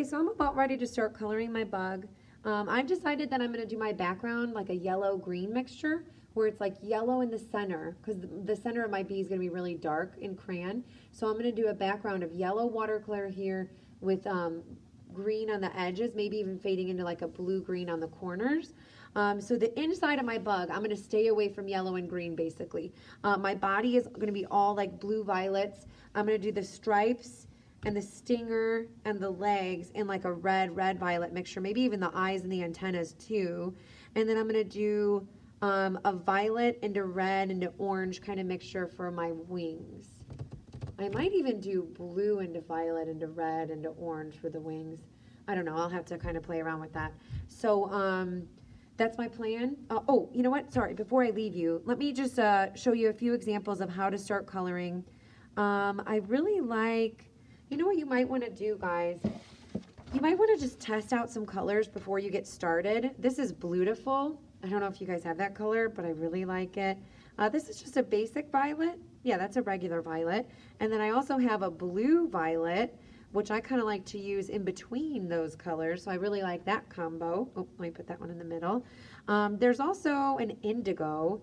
Okay, so I'm about ready to start coloring my bug. I've decided that I'm going to do my background like a yellow-green mixture where it's like yellow in the center because the center of my bee is going to be really dark in crayon. So I'm going to do a background of yellow watercolor here with green on the edges, maybe even fading into like a blue-green on the corners. So the inside of my bug, I'm going to stay away from yellow and green basically. My body is going to be all like blue violets. I'm going to do the stripes and the stinger and the legs in like a red violet mixture, maybe even the eyes and the antennas too. And then I'm gonna do a violet into red into orange kind of mixture for my wings. I might even do blue into violet into red into orange for the wings. I don't know, I'll have to kind of play around with that. So that's my plan. Oh, you know what? Sorry, before I leave you, let me just show you a few examples of how to start coloring. I really like, you know what you might want to do, guys? You might want to just test out some colors before you get started. This is Beautiful. I don't know if you guys have that color, but I really like it. This is just a basic violet. Yeah, that's a regular violet. And then I also have a blue violet, which I kind of like to use in between those colors. So I really like that combo. Oh, let me put that one in the middle. There's also an indigo.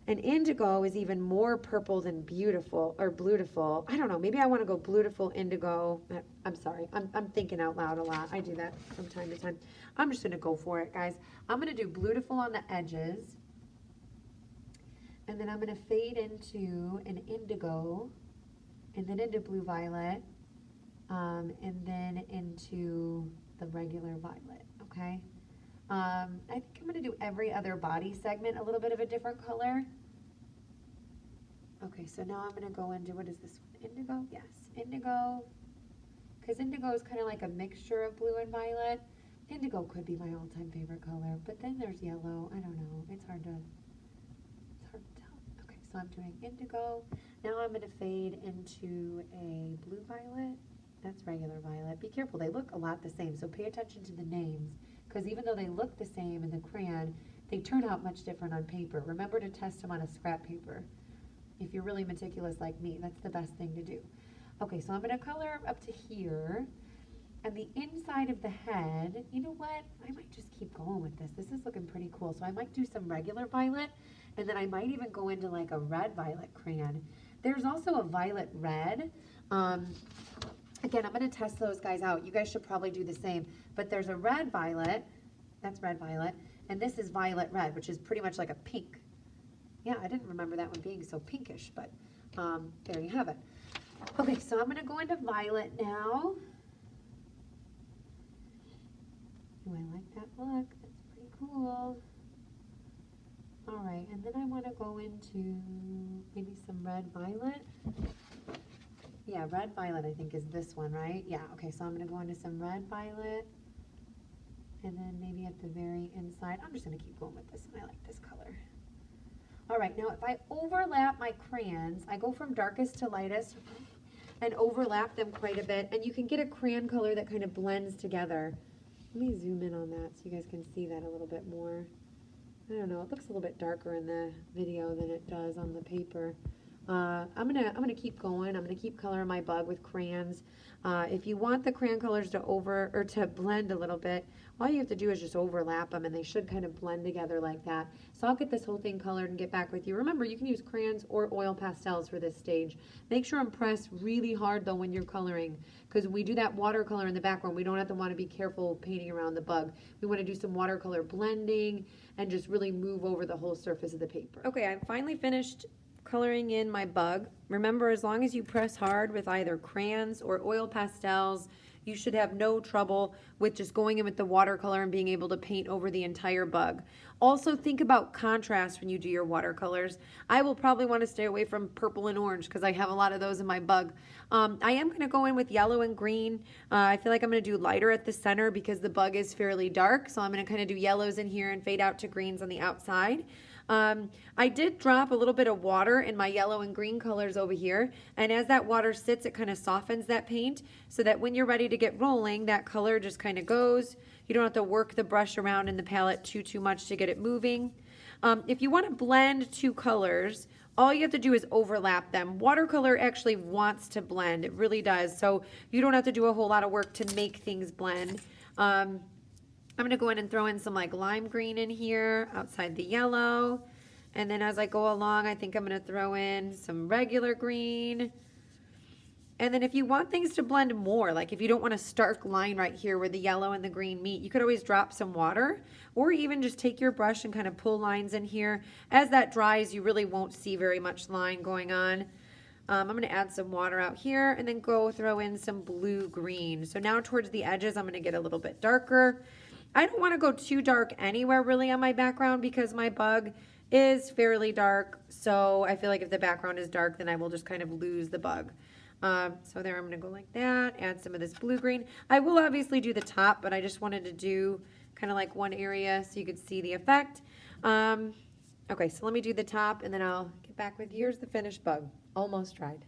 And indigo is even more purple than beautiful or bluetiful. I don't know. Maybe I want to go bluetiful indigo. I'm sorry. I'm thinking out loud a lot. I do that from time to time. I'm just going to go for it, guys. I'm going to do bluetiful on the edges. And then I'm going to fade into an indigo. And then into blue violet. And then into the regular violet. Okay? I think I'm going to do every other body segment a little bit of a different color. Okay, so now I'm going to go into, what is this one? Indigo? Yes, indigo. Because indigo is kind of like a mixture of blue and violet. Indigo could be my all-time favorite color, but then there's yellow. I don't know. It's hard to tell. Okay, so I'm doing indigo. Now I'm going to fade into a blue violet. That's regular violet. Be careful. They look a lot the same, so pay attention to the names. Because even though they look the same in the crayon, they turn out much different on paper. Remember to test them on a scrap paper. If you're really meticulous like me, that's the best thing to do. Okay, so I'm going to color up to here. And the inside of the head, you know what? I might just keep going with this. This is looking pretty cool. So I might do some regular violet, and then I might even go into like a red violet crayon. There's also a violet red. Again, I'm going to test those guys out. You guys should probably do the same. But there's a red violet. That's red violet. And this is violet red, which is pretty much like a pink. Yeah, I didn't remember that one being so pinkish, but there you have it. Okay, so I'm going to go into violet now. Oh, I like that look. That's pretty cool. All right, and then I want to go into maybe some red violet. Yeah, red violet I think is this one, right? Yeah, okay, so I'm going to go into some red violet. And then maybe at the very inside, I'm just going to keep going with this one. I like this color. All right, now if I overlap my crayons, I go from darkest to lightest and overlap them quite a bit. And you can get a crayon color that kind of blends together. Let me zoom in on that so you guys can see that a little bit more. I don't know, it looks a little bit darker in the video than it does on the paper. I'm gonna keep going. I'm gonna keep coloring my bug with crayons. If you want the crayon colors to blend a little bit, all you have to do is just overlap them, and they should kind of blend together like that. So I'll get this whole thing colored and get back with you. Remember, you can use crayons or oil pastels for this stage. Make sure and press really hard though when you're coloring, because when we do that watercolor in the background, we don't have to want to be careful painting around the bug. We want to do some watercolor blending and just really move over the whole surface of the paper. Okay, I'm finally finished coloring in my bug. Remember, as long as you press hard with either crayons or oil pastels, you should have no trouble with just going in with the watercolor and being able to paint over the entire bug. Also, think about contrast when you do your watercolors. I will probably want to stay away from purple and orange because I have a lot of those in my bug. I am going to go in with yellow and green. I feel like I'm going to do lighter at the center because the bug is fairly dark, so I'm going to kind of do yellows in here and fade out to greens on the outside. I did drop a little bit of water in my yellow and green colors over here, and as that water sits, it kind of softens that paint so that when you're ready to get rolling, that color just kind of goes. You don't have to work the brush around in the palette too much to get it moving. If you want to blend two colors, all you have to do is overlap them. Watercolor actually wants to blend. It really does. So you don't have to do a whole lot of work to make things blend. I'm going to go in and throw in some like lime green in here outside the yellow. And then as I go along, I think I'm going to throw in some regular green. And then if you want things to blend more, like if you don't want a stark line right here where the yellow and the green meet, you could always drop some water, or even just take your brush and kind of pull lines in here. As that dries, you really won't see very much line going on. I'm going to add some water out here and then go throw in some blue-green. So now towards the edges, I'm going to get a little bit darker. I don't want to go too dark anywhere really on my background because my bug is fairly dark. So I feel like if the background is dark, then I will just kind of lose the bug. So there I'm going to go like that, add some of this blue-green. I will obviously do the top, but I just wanted to do kind of like one area so you could see the effect. Okay, so let me do the top and then I'll get back with you. Here's the finished bug, almost dried.